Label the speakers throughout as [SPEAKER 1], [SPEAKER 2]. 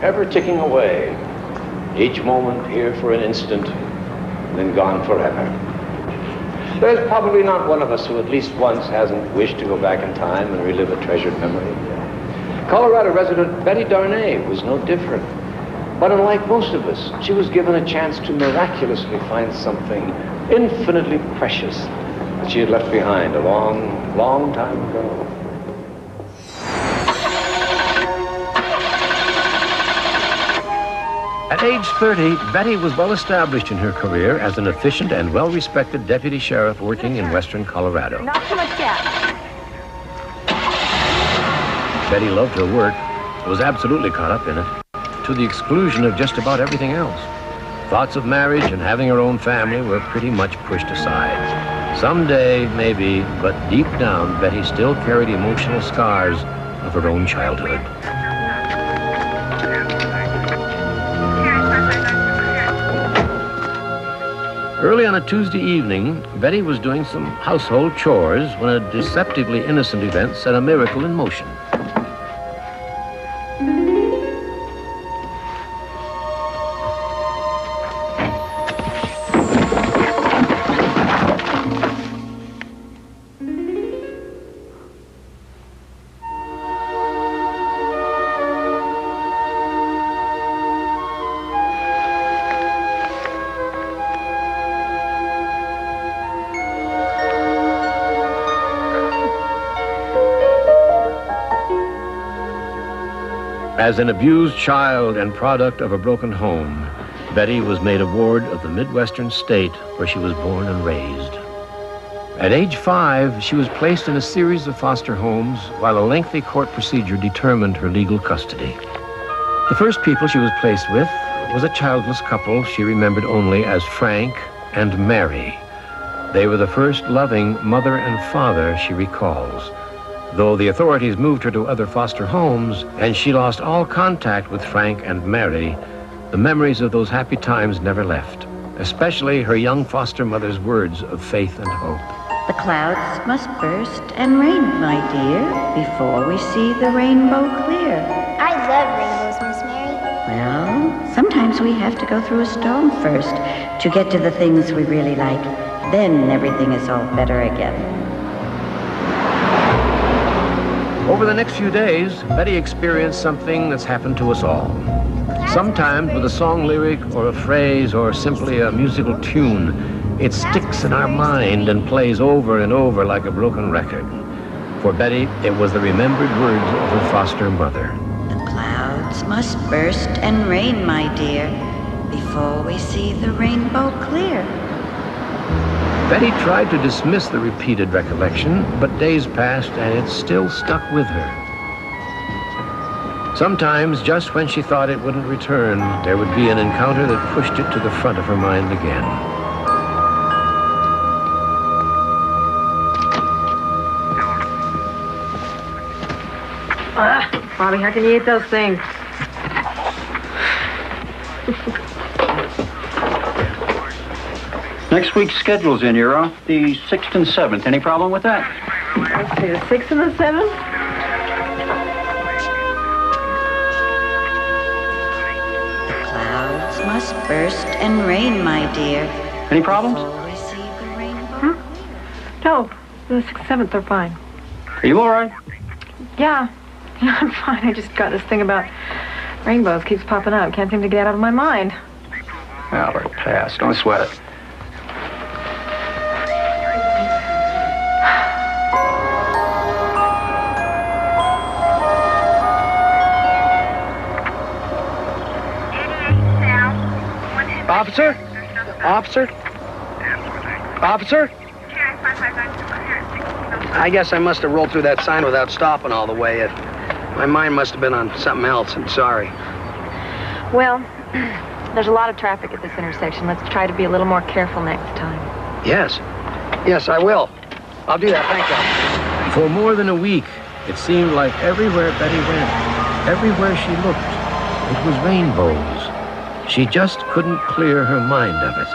[SPEAKER 1] ever ticking away, each moment here for an instant, then gone forever. There's probably not one of us who at least once hasn't wished to go back in time and relive a treasured memory. Colorado resident Betty Darnay was no different. But unlike most of us, she was given a chance to miraculously find something infinitely precious that she had left behind a long, long time ago.
[SPEAKER 2] At age 30, Betty was well established in her career as an efficient and well-respected deputy sheriff working in western Colorado.
[SPEAKER 3] Not too much gas.
[SPEAKER 2] Betty loved her work, was absolutely caught up in it, to the exclusion of just about everything else. Thoughts of marriage and having her own family were pretty much pushed aside. Someday, maybe, but deep down, Betty still carried emotional scars of her own childhood. Early on a Tuesday evening, Betty was doing some household chores when a deceptively innocent event set a miracle in motion. As an abused child and product of a broken home, Betty was made a ward of the Midwestern state where she was born and raised. At age 5, she was placed in a series of foster homes while a lengthy court procedure determined her legal custody. The first people she was placed with was a childless couple she remembered only as Frank and Mary. They were the first loving mother and father she recalls. Though the authorities moved her to other foster homes and she lost all contact with Frank and Mary, the memories of those happy times never left, especially her young foster mother's words of faith and hope.
[SPEAKER 4] The clouds must burst and rain, my dear, before we see the rainbow clear.
[SPEAKER 5] I love rainbows, Miss Mary.
[SPEAKER 4] Well, sometimes we have to go through a storm first to get to the things we really like. Then everything is all better again.
[SPEAKER 2] Over the next few days, Betty experienced something that's happened to us all. Sometimes with a song lyric or a phrase or simply a musical tune, it sticks in our mind and plays over and over like a broken record. For Betty, it was the remembered words of her foster mother.
[SPEAKER 4] The clouds must burst and rain, my dear, before we see the rainbow clear.
[SPEAKER 2] Betty tried to dismiss the repeated recollection, but days passed and it still stuck with her. Sometimes, just when she thought it wouldn't return, there would be an encounter that pushed it to the front of her mind again.
[SPEAKER 3] Bobby, how can you eat those things?
[SPEAKER 6] Next week's schedule's in, Euro. The 6th and 7th. Any problem with that?
[SPEAKER 3] Let's see, the 6th and the 7th?
[SPEAKER 4] The clouds must burst and rain, my dear.
[SPEAKER 6] Any problems?
[SPEAKER 4] Before we see the rainbow.
[SPEAKER 3] No, the 6th, 7th are fine.
[SPEAKER 6] Are you all right?
[SPEAKER 3] Yeah, I'm fine. I just got this thing about rainbows keeps popping up. Can't seem to get out of my mind.
[SPEAKER 6] Albert, pass. Don't sweat it.
[SPEAKER 7] Officer? Officer? Officer? I guess I must have rolled through that sign without stopping all the way. My mind must have been on something else. I'm sorry.
[SPEAKER 3] Well, there's a lot of traffic at this intersection. Let's try to be a little more careful next time.
[SPEAKER 7] Yes. Yes, I will. I'll do that. Thank you.
[SPEAKER 2] For more than a week, it seemed like everywhere Betty went, everywhere she looked, it was rainbows. She just couldn't clear her mind of it.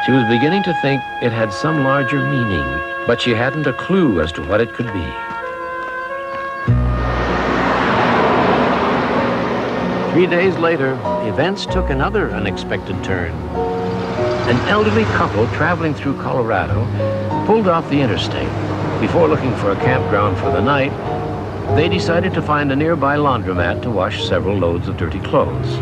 [SPEAKER 2] She was beginning to think it had some larger meaning, but she hadn't a clue as to what it could be. 3 days later, events took another unexpected turn. An elderly couple traveling through Colorado pulled off the interstate. Before looking for a campground for the night, they decided to find a nearby laundromat to wash several loads of dirty clothes.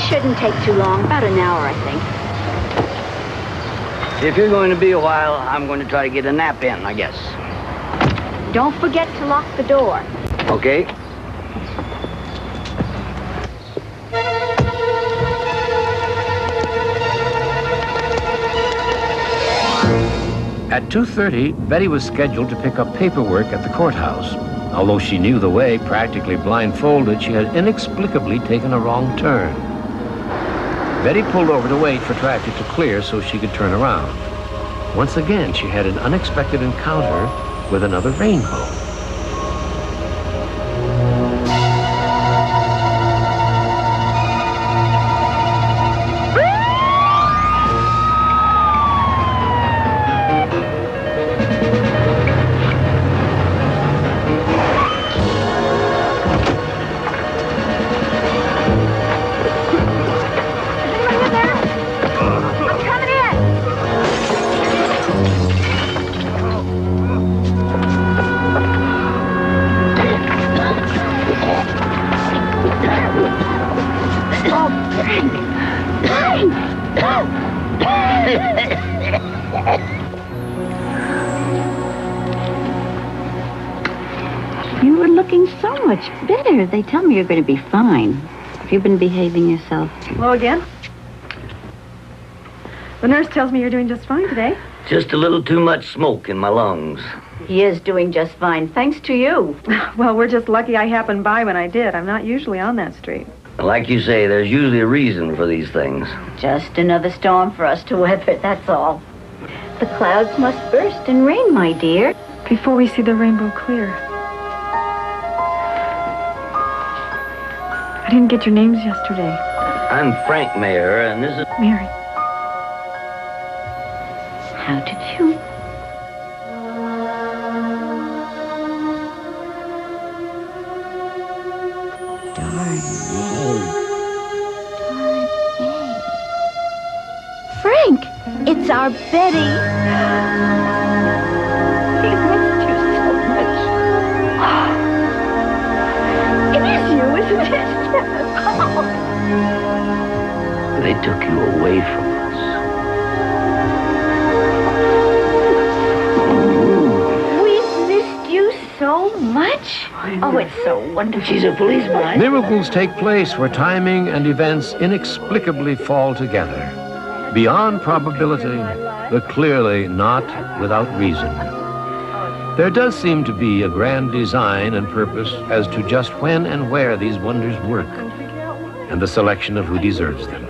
[SPEAKER 8] Shouldn't take too long, about an hour, I think.
[SPEAKER 7] If you're going to be a while, I'm going to try to get a nap in, I guess.
[SPEAKER 8] Don't forget to lock the door.
[SPEAKER 7] Okay.
[SPEAKER 2] At 2:30, Betty was scheduled to pick up paperwork at the courthouse. Although she knew the way, practically blindfolded, she had inexplicably taken a wrong turn. Betty pulled over to wait for traffic to clear so she could turn around. Once again, she had an unexpected encounter with another rainbow.
[SPEAKER 4] You were looking so much better. They tell me you're going to be fine. Have you been behaving yourself?
[SPEAKER 3] Hello again. The nurse tells me you're doing just fine today.
[SPEAKER 9] Just a little too much smoke in my lungs.
[SPEAKER 4] He is doing just fine, thanks to you.
[SPEAKER 3] Well, we're just lucky I happened by when I did. I'm not usually on that street.
[SPEAKER 9] Like you say, there's usually a reason for these things.
[SPEAKER 4] Just another storm for us to weather, that's all. The clouds must burst and rain, my dear.
[SPEAKER 3] Before we see the rainbow clear. I didn't get your names yesterday.
[SPEAKER 9] I'm Frank Mayer, and this is...
[SPEAKER 3] Mary.
[SPEAKER 4] How did you...
[SPEAKER 8] Frank, it's our Betty.
[SPEAKER 4] We missed you so much.
[SPEAKER 8] It is you, isn't it?
[SPEAKER 9] They took you away from us.
[SPEAKER 8] We've missed you so much.
[SPEAKER 4] Oh, it's so wonderful.
[SPEAKER 9] She's a policeman.
[SPEAKER 2] Miracles take place where timing and events inexplicably fall together. Beyond probability, but clearly not without reason. There does seem to be a grand design and purpose as to just when and where these wonders work, and the selection of who deserves them.